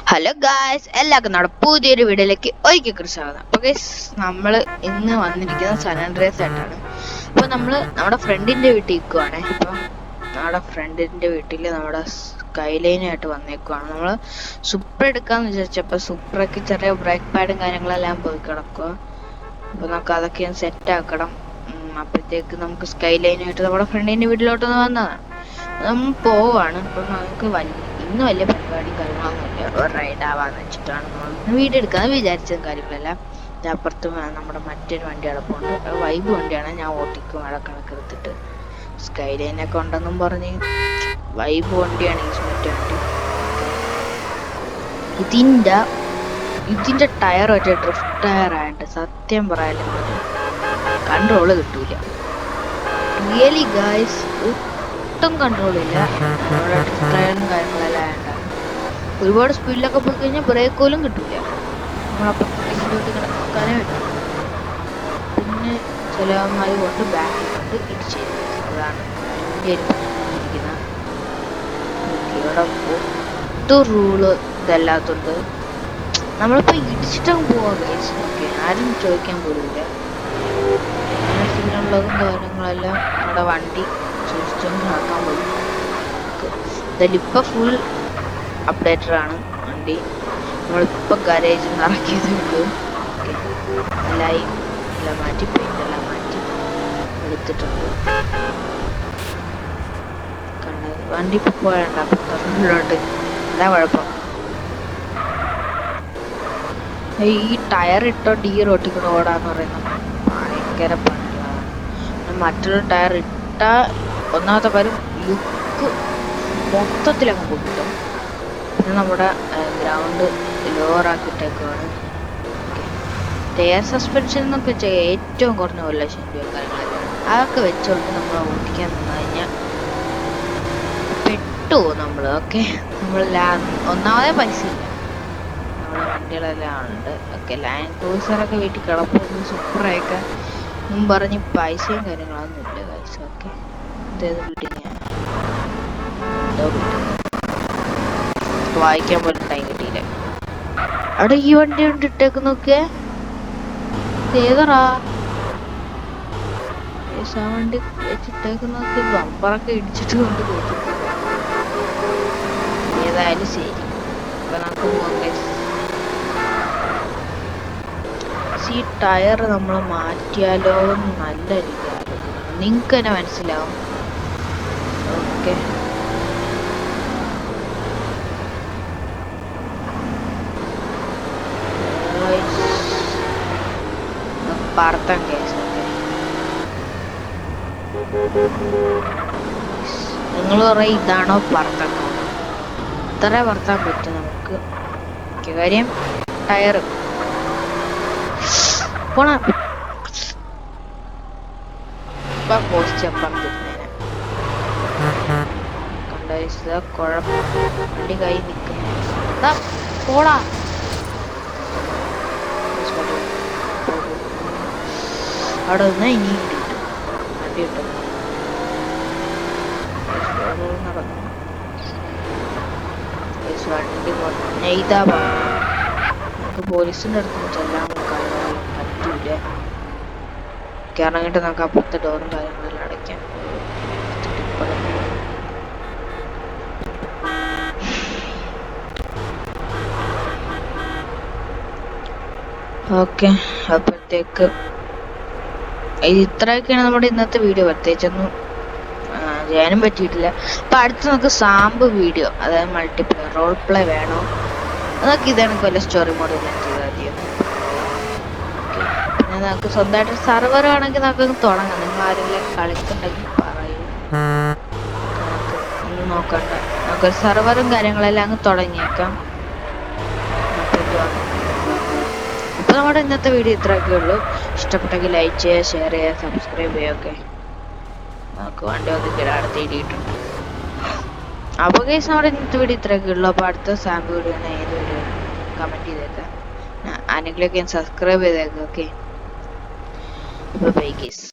Hello guys, എല്ലാവർക്കും നമ്മുടെ പുതിയൊരു വീഡിയോയിലേക്ക് ഒരിക്കൽ സ്വാഗതം. അപ്പോൾ ഗൈസ്, നമ്മൾ ഇന്ന് വന്നിരിക്കുന്നത് സാൻ ആൻഡ്രിയാസ് ആയിട്ടാണ്. അപ്പോൾ നമ്മൾ നമ്മുടെ ഫ്രണ്ടിൻ്റെ വീട്ടിൽ നിൽക്കുവാണ്. ഇപ്പം നമ്മുടെ ഫ്രണ്ടിൻ്റെ വീട്ടിൽ നമ്മുടെ സ്കൈലൈനായിട്ട് വന്നേക്കുവാണ്. നമ്മൾ സൂപ്പർ എടുക്കാമെന്ന് വിചാരിച്ചപ്പോൾ സൂപ്പറൊക്കെ ചെറിയ ബ്രേക്ക് പാഡും കാര്യങ്ങളെല്ലാം പോയി കിടക്കുക. അപ്പോൾ നമുക്ക് അതൊക്കെ ഒന്ന് സെറ്റ് ആക്കണം. അപ്പോഴത്തേക്ക് നമുക്ക് സ്കൈലൈനായിട്ട് നമ്മുടെ ഫ്രണ്ടിൻ്റെ വീട്ടിലോട്ടൊന്ന് വന്നതാണ്. നമ്മൾ പോവാണ്. അപ്പം നമുക്ക് ഇന്ന് വലിയ പരിപാടിയും കാര്യങ്ങളൊന്നുമില്ല. ഒരു റൈഡ് ആവാന്ന് വെച്ചിട്ടാണ് നമ്മൾ വീഡിയോ എടുക്കാന്ന് വിചാരിച്ചതും കാര്യങ്ങളെല്ലാം. അപ്പുറത്ത് നമ്മുടെ മറ്റൊരു വണ്ടി കിടപ്പുണ്ട്. വൈബ് വണ്ടിയാണ്, ഞാൻ ഓട്ടിക്കും കണക്കെടുത്തിട്ട്. സ്കൈലൈനൊക്കെ ഉണ്ടെന്നും പറഞ്ഞ് വൈബ് വണ്ടിയാണ് ഈ മറ്റേ വണ്ടി. ഇതിന്റെ ടയർ മറ്റേ ഡ്രിഫ്റ്റ് ടയർ ആയിട്ട് സത്യം പറയാനും കൺട്രോള് കിട്ടൂല. റിയലി ഗായ്സ്, ഒട്ടും കൺട്രോൾ ഇല്ല. ടയറും കാര്യങ്ങളെല്ലാം ആയിട്ടാണ്. ഒരുപാട് സ്പീഡിലൊക്കെ പോയി കഴിഞ്ഞാൽ ബ്രേക്ക് പോലും കിട്ടൂല. നമ്മളപ്പുറത്തേക്ക് കിടക്കാനേ പറ്റും. പിന്നെ ചിലവന്മാർ കൊണ്ട് ബാക്കിൽ കൊണ്ട് ഇടിച്ച് അതാണ് ഇരിക്കുന്നത്. ഇവിടെ ഒട്ടും റൂള് ഇതല്ലാത്തതുകൊണ്ട് നമ്മളിപ്പോൾ ഇടിച്ചിട്ടങ്ങ് പോവാം ഗൈസ്. ഓക്കെ, ആരും ചോദിക്കാൻ പോലില്ല. ഉള്ളതും കാര്യങ്ങളെല്ലാം നമ്മുടെ വണ്ടി സൂക്ഷിച്ചൊന്ന് നടക്കാൻ പോയി. ഇതിലിപ്പോൾ ഫുൾ അപ്ഡേറ്റഡ് ആണ് വണ്ടി. നമ്മളിപ്പോൾ ഗാരേജിൽ നിന്ന് ഇറക്കിയതേ ഉള്ളൂ. എല്ലാം മാറ്റി പെയിൻ്റെല്ലാം മാറ്റി എടുത്തിട്ടുണ്ട്. കണ്ടത് വണ്ടി ഇപ്പോൾ പോയണ്ട അപ്പുറത്തോട്ട്. എന്താ കുഴപ്പം? ഈ ടയർ ഇട്ടോണ്ട് ഈ റോട്ടിൽ കൂടെ ഓടാന്ന് പറയുന്നത് ഭയങ്കര പണിയാണ്. മറ്റൊരു ടയർ ഇട്ടാൽ ഒന്നാമത്തെ കാര്യം ലുക്ക് മൊത്തത്തിലങ്ങ് കൊടുക്കും. പിന്നെ നമ്മുടെ ഗ്രൗണ്ട് ലോവർ ആക്കിയിട്ടേക്കുവാണ്. ടയർ സസ്പെൻഷൻ എന്നൊക്കെ വെച്ചാൽ ഏറ്റവും കുറഞ്ഞ 1,00,000 രൂപ കാര്യങ്ങളൊക്കെ. അതൊക്കെ വെച്ചുകൊണ്ട് നമ്മൾ ഓടിക്കാൻ നിന്ന് കഴിഞ്ഞാൽ പെട്ടു നമ്മൾ. ഓക്കെ, ഒന്നാമതേ പൈസ ഇല്ല. നമ്മുടെ വണ്ടികളെല്ലാം ഉണ്ട്. ഓക്കെ, ലാൻഡ് ക്രൂസറൊക്കെ വീട്ടിൽ കിടപ്പുണ്ട്. സൂപ്പറായൊക്കെ പറഞ്ഞ് പൈസയും കാര്യങ്ങളൊന്നും ഇല്ല പൈസ. ഓക്കെ, ഇതേത് ബിൽഡിങ് എന്തോ ബിൽഡിങ് വായിക്കാൻ പോലും ടൈം കിട്ടിയില്ല. അവിടെ ഈ വണ്ടി കൊണ്ട് ഇട്ടേക്കുന്നൊക്കെ ഏതറാ ആ വണ്ടി വെച്ചിട്ടേക്കുന്നൊക്കെ ബമ്പറൊക്കെ ഇടിച്ചിട്ട് കൊണ്ട് പോയിട്ടുണ്ട്. ഏതായാലും ശരി, അപ്പൊ നമുക്ക് പോകാം. ഈ ടയർ നമ്മൾ മാറ്റിയാലോ നല്ല രീതിയാണ്. നിങ്ങൾക്ക് തന്നെ മനസ്സിലാവും. ഓക്കെ, പറത്താൻ കേസ്. നിങ്ങൾ പറയും ഇതാണോ പറത്താൻ? ഇത്ര പറത്താൻ പറ്റും നമുക്ക്. കാര്യം ടയർ പോണ പോസ്റ്റ് അപ്പുറത്തിരുന്നേനെ കണ്ട കുഴപ്പം. വണ്ടി കൈ നിൽക്കുന്ന പോടാ. അവിടെ നിന്ന് ഇനി വണ്ടി കിട്ടും. നടന്നു വണ്ടി ഇതാ നമുക്ക് പോലീസിൻ്റെ അടുത്ത് ചെല്ലാൻ പറ്റൂല. ഇറങ്ങിയിട്ട് നമുക്ക് അപ്പുറത്തെ ഡോറും കാര്യങ്ങളെല്ലാം അടയ്ക്കാം. ഓക്കെ, അപ്പോഴത്തേക്ക് ഇത്രയൊക്കെയാണ് നമ്മുടെ ഇന്നത്തെ വീഡിയോ. പ്രത്യേകിച്ചൊന്നും ചെയ്യാനും പറ്റിയിട്ടില്ല. അപ്പൊ അടുത്ത് നമുക്ക് സാമ്പ് വീഡിയോ, അതായത് മൾട്ടിപ്ലെയർ റോൾ പ്ലേ വേണോ അതൊക്കെ ഇതാണ് കൊല്ല സ്റ്റോറി മോഡ് ചെയ്താൽ മതിയോ. പിന്നെ നമുക്ക് സ്വന്തമായിട്ട് സർവർ ആണെങ്കിൽ നമുക്ക് തുടങ്ങാം. നിങ്ങൾ ആരെങ്കിലും കളിക്കുന്നുണ്ടെങ്കിൽ പറയൂ, നമുക്ക് നോക്കണ്ട. നമുക്കൊരു സർവറും കാര്യങ്ങളെല്ലാം അങ്ങ് തുടങ്ങിയേക്കാം. അപ്പൊ നമ്മുടെ ഇന്നത്തെ വീഡിയോ ഇത്രയൊക്കെ ഉള്ളൂ. ഇഷ്ടപ്പെട്ടെങ്കിൽ ലൈക്ക് ചെയ്യുക, ഷെയർ ചെയ്യുക, സബ്സ്ക്രൈബ് ചെയ്യുക. ഓക്കെ, നമുക്ക് വണ്ടി വന്നിട്ട് അടുത്ത് എഴുതിയിട്ടുണ്ട്. അപ്പോൾ ഗൈസ്, നമ്മുടെ ഇന്നത്തെ വീഡിയോ ഇത്രയൊക്കെ ഉള്ളൂ. അപ്പോൾ അടുത്ത സാമ്പ് വീഡിയോ ആണ്. ഏത് വീഡിയോ കമൻറ്റ് ചെയ്തേക്കാം. ആരെങ്കിലുമൊക്കെ സബ്സ്ക്രൈബ് ചെയ്തേക്കാം. ഓക്കെ, അപ്പോൾ ബൈ ഗൈസ്.